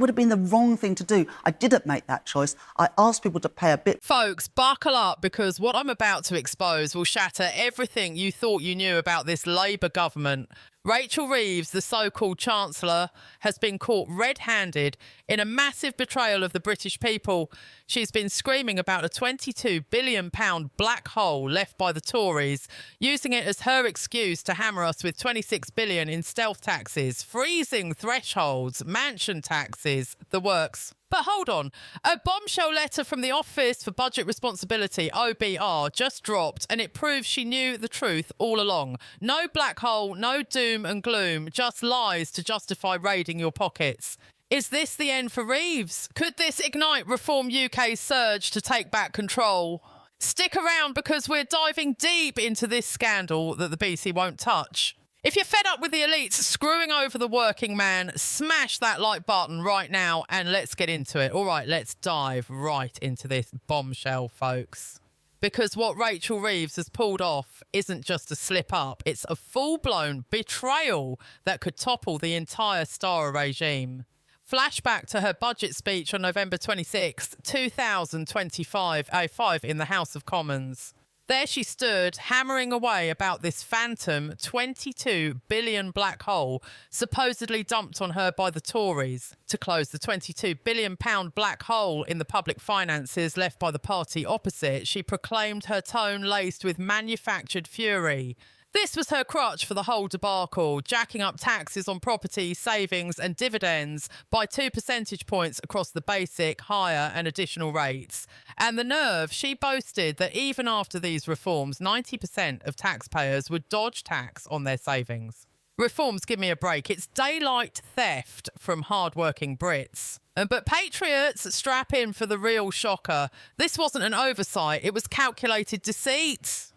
Would have been the wrong thing to do. I didn't make that choice. I asked people to pay a bit. Folks, buckle up, because what I'm about to expose will shatter everything you thought you knew about this Labour government. Rachel Reeves, the so-called Chancellor, has been caught red-handed in a massive betrayal of the British people. She's been screaming about a £22 billion black hole left by the Tories, using it as her excuse to hammer us with £26 billion in stealth taxes, freezing thresholds, mansion taxes, the works. But hold on, a bombshell letter from the Office for Budget Responsibility, OBR, just dropped, and it proves she knew the truth all along. No black hole, no doom and gloom, just lies to justify raiding your pockets. Is this the end for Reeves? Could this ignite Reform UK's surge to take back control? Stick around, because we're diving deep into this scandal that the BC won't touch. If you're fed up with the elites screwing over the working man, smash that like button right now and let's get into it. All right, let's dive right into this bombshell, folks. Because what Rachel Reeves has pulled off isn't just a slip up, it's a full-blown betrayal that could topple the entire Starrer regime. Flashback to her budget speech on November 26, 2025, A5 in the House of Commons. There she stood, hammering away about this phantom £22 billion black hole supposedly dumped on her by the Tories. To close the £22 billion black hole in the public finances left by the party opposite, she proclaimed her tone laced with manufactured fury. This was her crutch for the whole debacle, jacking up taxes on property, savings and dividends by 2 percentage points across the basic, higher and additional rates. And the nerve, she boasted that even after these reforms, 90% of taxpayers would dodge tax on their savings. Reforms, give me a break. It's daylight theft from hard-working Brits. But patriots, strap in for the real shocker. This wasn't an oversight, it was calculated deceit.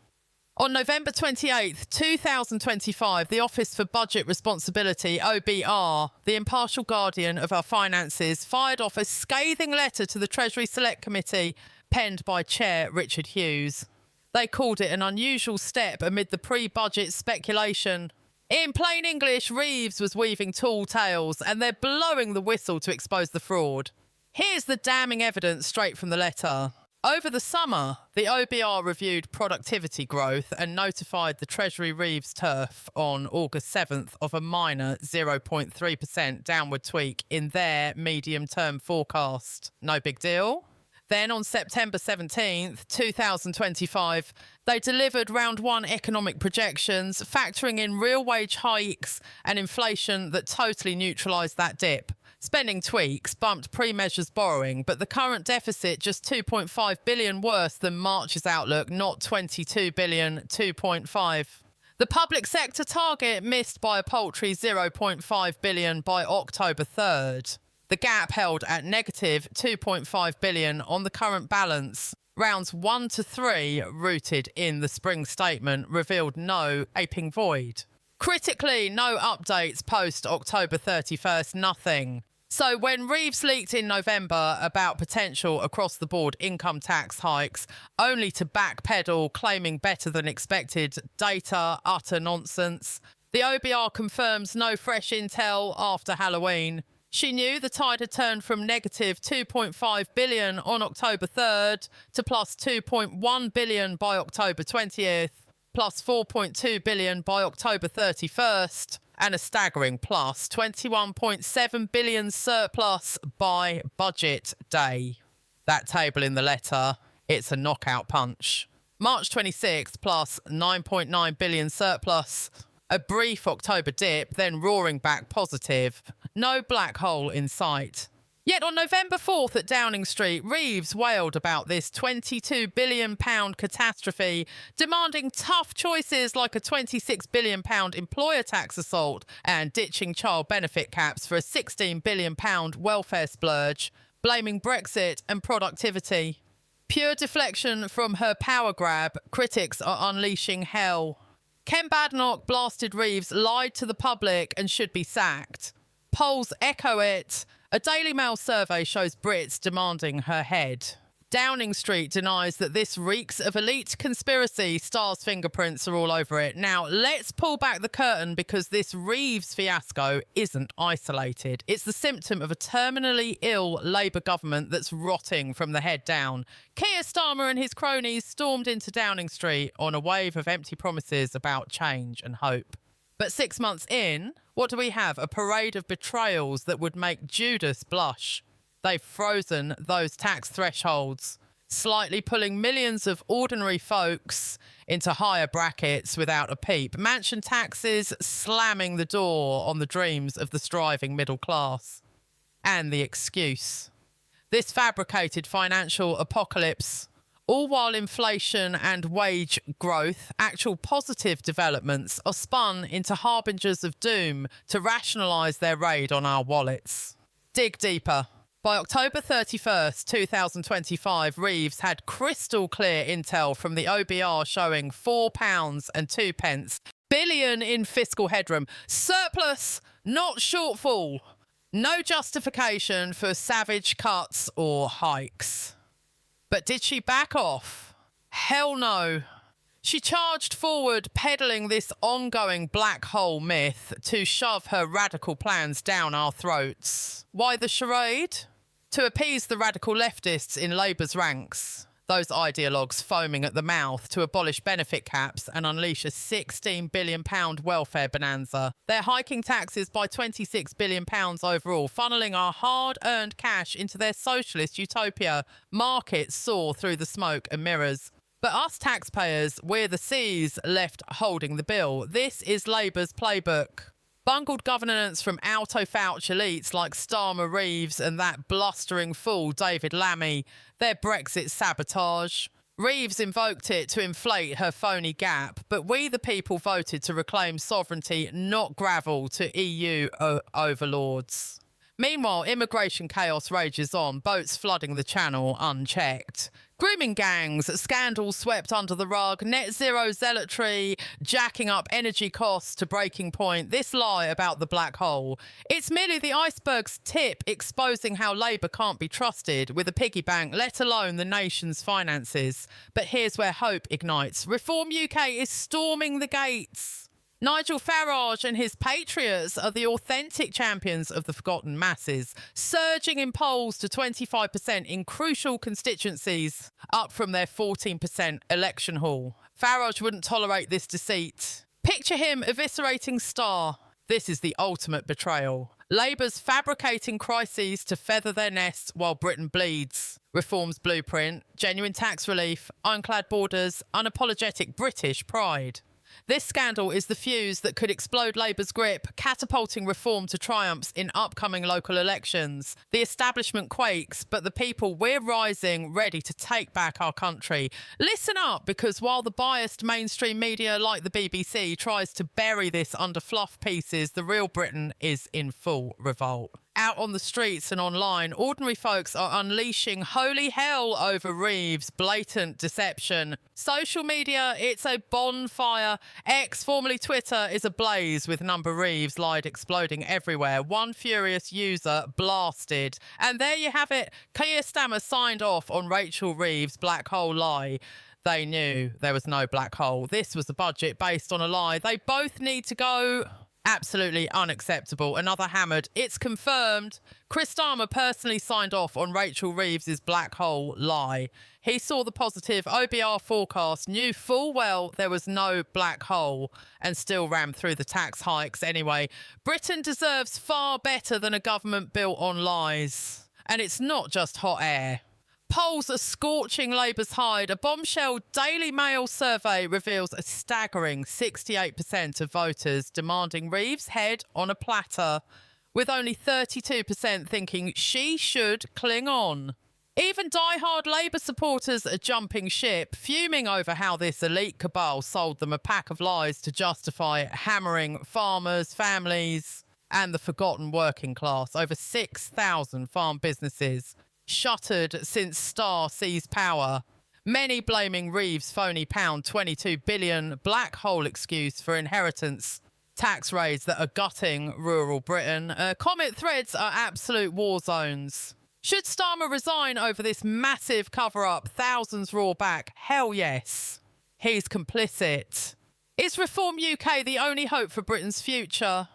On November 28th, 2025, the Office for Budget Responsibility, OBR, the impartial guardian of our finances, fired off a scathing letter to the Treasury Select Committee, penned by Chair Richard Hughes. They called it an unusual step amid the pre-budget speculation. In plain English, Reeves was weaving tall tales, and they're blowing the whistle to expose the fraud. Here's the damning evidence straight from the letter. Over the summer, the OBR reviewed productivity growth and notified the Treasury Reeves turf on August 7th of a minor 0.3% downward tweak in their medium-term forecast. No big deal. Then on September 17th, 2025, they delivered round one economic projections, factoring in real wage hikes and inflation that totally neutralised that dip. Spending tweaks bumped pre-measures borrowing, but the current deficit just 2.5 billion worse than March's outlook, not 22 billion, 2.5. The public sector target missed by a paltry 0.5 billion by October 3rd. The gap held at negative 2.5 billion on the current balance. Rounds 1 to 3, rooted in the spring statement, revealed no aping void. Critically, no updates post October 31st, nothing. So when Reeves leaked in November about potential across-the-board income tax hikes, only to backpedal, claiming better than expected data, utter nonsense. The OBR confirms no fresh intel after Halloween. She knew the tide had turned from negative 2.5 billion on October 3rd to plus 2.1 billion by October 20th, plus 4.2 billion by October 31st, and a staggering plus 21.7 billion surplus by budget day. That table in the letter, it's a knockout punch. March 26th plus 9.9 billion surplus. A brief October dip, then roaring back positive. No black hole in sight. Yet on November 4th at Downing Street, Reeves wailed about this £22 billion catastrophe, demanding tough choices like a £26 billion employer tax assault and ditching child benefit caps for a £16 billion welfare splurge, blaming Brexit and productivity. Pure deflection from her power grab, critics are unleashing hell. Ken Badenoch blasted Reeves, lied to the public and should be sacked. Polls echo it. A Daily Mail survey shows Brits demanding her head. Downing Street denies that this reeks of elite conspiracy. Starr's fingerprints are all over it. Now, let's pull back the curtain because this Reeves fiasco isn't isolated. It's the symptom of a terminally ill Labour government that's rotting from the head down. Keir Starmer and his cronies stormed into Downing Street on a wave of empty promises about change and hope. But 6 months in, what do we have? A parade of betrayals that would make Judas blush. They've frozen those tax thresholds, slightly pulling millions of ordinary folks into higher brackets without a peep. Mansion taxes slamming the door on the dreams of the striving middle class. And the excuse. This fabricated financial apocalypse, all while inflation and wage growth, actual positive developments, are spun into harbingers of doom to rationalise their raid on our wallets. Dig deeper. By October 31st, 2025, Reeves had crystal clear intel from the OBR showing £4.02 billion in fiscal headroom. Surplus, not shortfall. No justification for savage cuts or hikes. But did she back off? Hell no. She charged forward, peddling this ongoing black hole myth to shove her radical plans down our throats. Why the charade? To appease the radical leftists in Labour's ranks, those ideologues foaming at the mouth to abolish benefit caps and unleash a £16 billion welfare bonanza. They're hiking taxes by £26 billion overall, funneling our hard-earned cash into their socialist utopia. Markets soar through the smoke and mirrors. But us taxpayers, we're the C's left holding the bill. This is Labour's playbook. Bungled governance from auto-fouch elites like Starmer Reeves and that blustering fool David Lammy, their Brexit sabotage. Reeves invoked it to inflate her phony gap, but we the people voted to reclaim sovereignty, not gravel to EU overlords. Meanwhile, immigration chaos rages on, boats flooding the channel unchecked. Grooming gangs, scandals swept under the rug, net zero zealotry, jacking up energy costs to breaking point. This lie about the black hole, it's merely the iceberg's tip exposing how Labour can't be trusted with a piggy bank, let alone the nation's finances. But here's where hope ignites. Reform UK is storming the gates. Nigel Farage and his patriots are the authentic champions of the forgotten masses, surging in polls to 25% in crucial constituencies, up from their 14% election haul. Farage wouldn't tolerate this deceit. Picture him eviscerating Starr. This is the ultimate betrayal. Labour's fabricating crises to feather their nests while Britain bleeds. Reform's blueprint, genuine tax relief, ironclad borders, unapologetic British pride. This scandal is the fuse that could explode Labour's grip, catapulting reform to triumphs in upcoming local elections. The establishment quakes, but the people, we're rising, ready to take back our country. Listen up, because while the biased mainstream media like the BBC tries to bury this under fluff pieces, the real Britain is in full revolt. Out on the streets and online, ordinary folks are unleashing holy hell over Reeves' blatant deception. Social media, it's a bonfire. X, formerly Twitter, is ablaze with number Reeves lied exploding everywhere. One furious user blasted. And there you have it. Keir Starmer signed off on Rachel Reeves' black hole lie. They knew there was no black hole. This was a budget based on a lie. They both need to go. Absolutely unacceptable. Another hammered. It's confirmed. Keir Starmer personally signed off on Rachel Reeves' black hole lie. He saw the positive OBR forecast, knew full well there was no black hole, and still rammed through the tax hikes anyway. Britain deserves far better than a government built on lies. And it's not just hot air. Polls are scorching Labour's hide. A bombshell Daily Mail survey reveals a staggering 68% of voters demanding Reeves' head on a platter, with only 32% thinking she should cling on. Even die-hard Labour supporters are jumping ship, fuming over how this elite cabal sold them a pack of lies to justify hammering farmers, families, and the forgotten working class. Over 6,000 farm businesses shuttered since Starr seized power. Many blaming Reeves' phony £22 billion black hole excuse for inheritance tax raids that are gutting rural Britain. Comment threads are absolute war zones. Should Starmer resign over this massive cover-up, thousands roar back? Hell yes. He's complicit. Is Reform UK the only hope for Britain's future?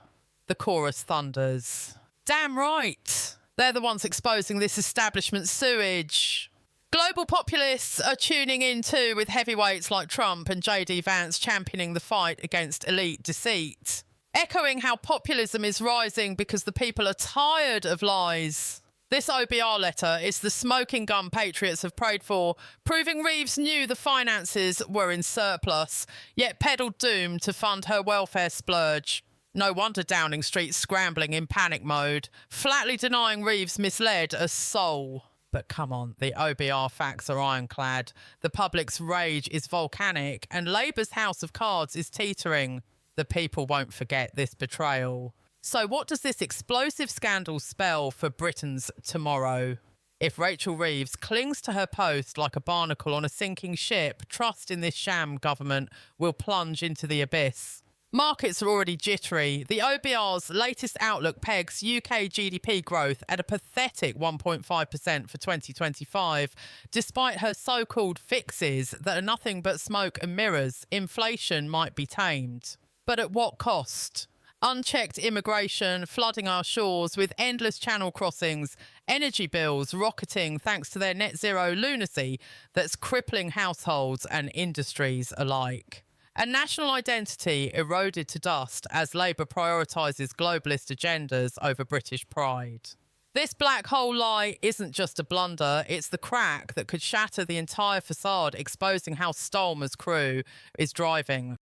The chorus thunders. Damn right. They're the ones exposing this establishment sewage. Global populists are tuning in too, with heavyweights like Trump and JD Vance championing the fight against elite deceit. Echoing how populism is rising because the people are tired of lies. This OBR letter is the smoking gun patriots have prayed for, proving Reeves knew the finances were in surplus, yet peddled doom to fund her welfare splurge. No wonder Downing Street's scrambling in panic mode, flatly denying Reeves misled a soul. But come on, the OBR facts are ironclad. The public's rage is volcanic, and Labour's house of cards is teetering. The people won't forget this betrayal. So what does this explosive scandal spell for Britain's tomorrow? If Rachel Reeves clings to her post like a barnacle on a sinking ship, trust in this sham government will plunge into the abyss. Markets are already jittery. The OBR's latest outlook pegs UK GDP growth at a pathetic 1.5% for 2025, despite her so-called fixes that are nothing but smoke and mirrors. Inflation might be tamed. But at what cost? Unchecked immigration flooding our shores with endless channel crossings, energy bills rocketing thanks to their net zero lunacy that's crippling households and industries alike. And national identity eroded to dust as Labour prioritises globalist agendas over British pride. This black hole lie isn't just a blunder, it's the crack that could shatter the entire facade, exposing how Stolmer's crew is driving